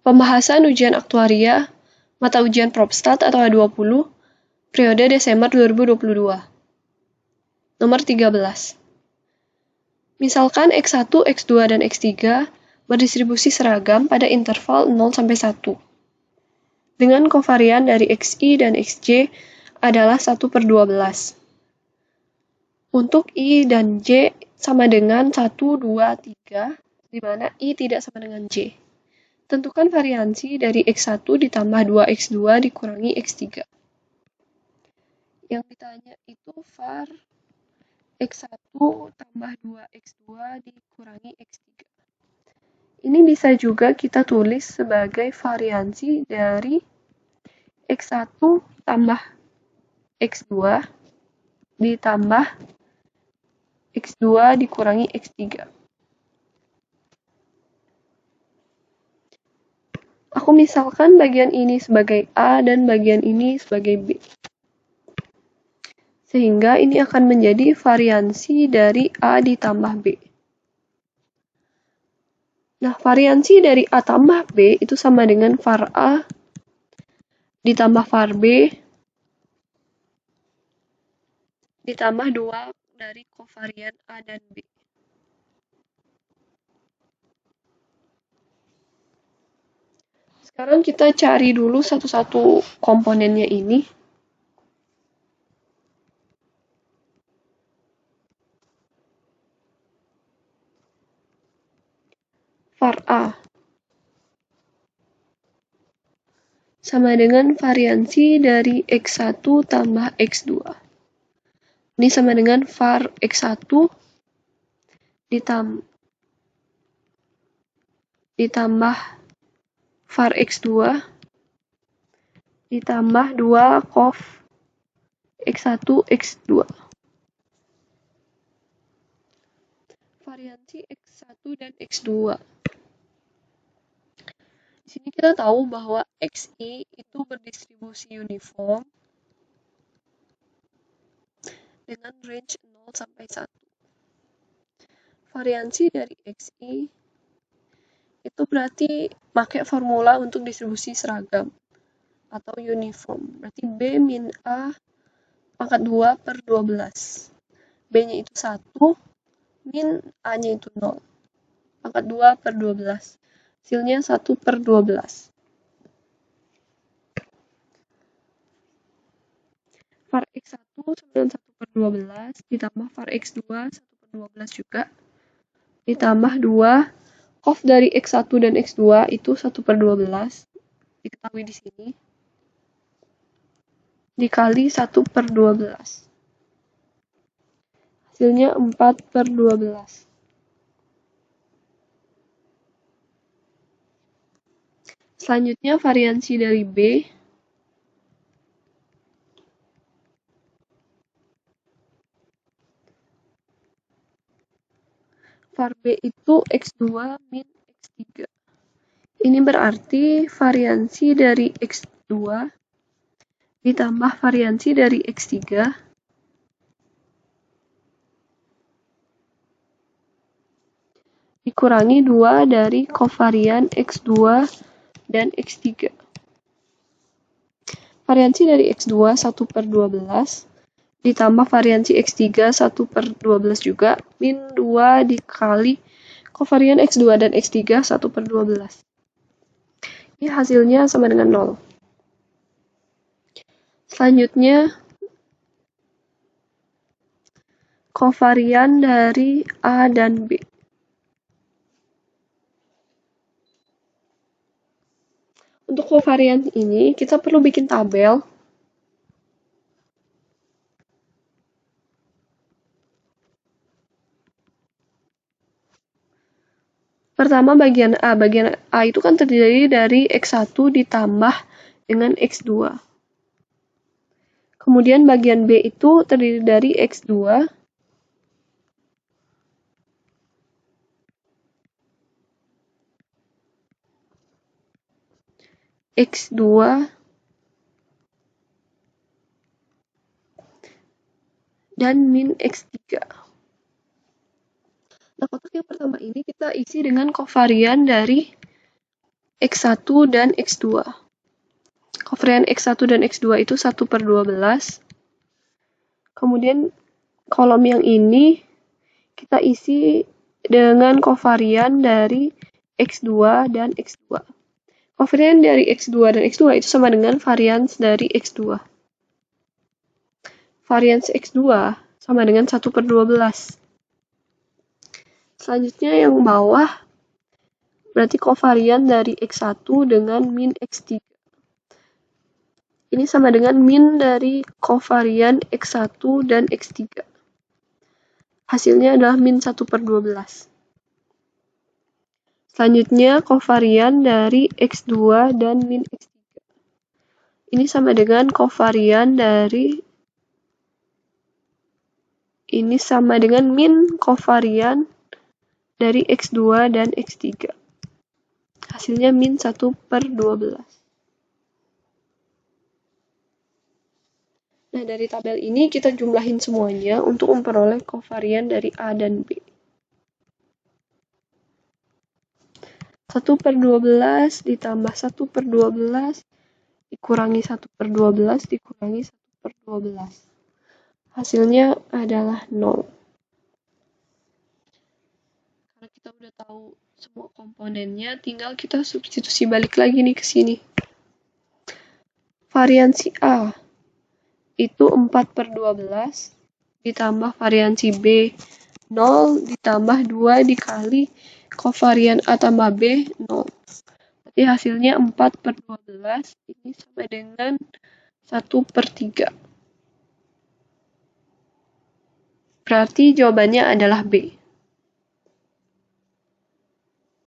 Pembahasan ujian aktuaria, mata ujian Propstat atau A20, periode Desember 2022. Nomor 13. Misalkan X1, X2, dan X3 berdistribusi seragam pada interval 0-1. Dengan kovarian dari XI dan XJ adalah 1/12. Untuk I dan J sama dengan 1, 2, 3, di mana I tidak sama dengan J. Tentukan variansi dari X1 ditambah 2X2 dikurangi X3. Yang ditanya itu var X1 tambah 2X2 dikurangi X3. Ini bisa juga kita tulis sebagai variansi dari X1 tambah X2 ditambah X2 dikurangi X3. Aku misalkan bagian ini sebagai A dan bagian ini sebagai B. Sehingga ini akan menjadi variansi dari A ditambah B. Nah, variansi dari A tambah B itu sama dengan var A ditambah var B ditambah 2 dari kovarian A dan B. Sekarang kita cari dulu satu-satu komponennya ini. Var A sama dengan variansi dari X1 tambah X2. Ini sama dengan var X1 ditambah var X2 ditambah 2 cov X1 X2. Variansi X1 dan X2. Di sini kita tahu bahwa XI itu berdistribusi uniform dengan range 0-1. Variansi dari XI itu berarti pakai formula untuk distribusi seragam atau uniform. Berarti B min A pangkat 2/12. B-nya itu 1, min A-nya itu 0. Pangkat 2/12. Hasilnya 1/12. Var X1 sama dengan 1/12 ditambah var X2 1/12 juga. Ditambah 2 cov dari X1 dan X2 itu 1/12. Diketahui di sini. Dikali 1/12. Hasilnya 4/12. Selanjutnya variansi dari B. Var B itu X2 min X3. Ini berarti variansi dari X2 ditambah variansi dari X3 dikurangi 2 dari kovarian X2 dan X3. Variansi dari X2 1/12 ditambah variansi X3 1/12 juga, min 2 dikali kovarian X2 dan X3 1/12. Ini hasilnya sama dengan 0. Selanjutnya, kovarian dari A dan B. Untuk kovarian ini, kita perlu bikin tabel. Pertama bagian A. Bagian A itu kan terdiri dari X1 ditambah dengan X2. Kemudian bagian B itu terdiri dari X2 X2 dan min X3. Nah, kotak yang pertama ini kita isi dengan kovarian dari X1 dan X2. Kovarian X1 dan X2 itu 1/12. Kemudian kolom yang ini kita isi dengan kovarian dari X2 dan X2. Kovarian dari X2 dan X2 itu sama dengan varians dari X2. Varians X2 sama dengan 1/12. Selanjutnya yang bawah berarti kovarian dari X1 dengan min X3. Ini sama dengan min dari kovarian X1 dan X3. Hasilnya adalah min 1/12. Selanjutnya kovarian dari X2 dan min X3. Ini sama dengan kovarian dari min kovarian dari X2 dan X3. Hasilnya min 1/12. Nah, dari tabel ini kita jumlahin semuanya untuk memperoleh kovarian dari A dan B. 1/12 ditambah 1/12 dikurangi 1/12 dikurangi 1/12. Hasilnya adalah 0. Karena kita udah tahu semua komponennya, tinggal kita substitusi balik lagi nih ke sini. Variansi A itu 4/12 ditambah variansi B 0 ditambah 2 dikali kovarian A tambah B 0. Berarti hasilnya 4/12 ini sama dengan 1/3. Berarti jawabannya adalah B.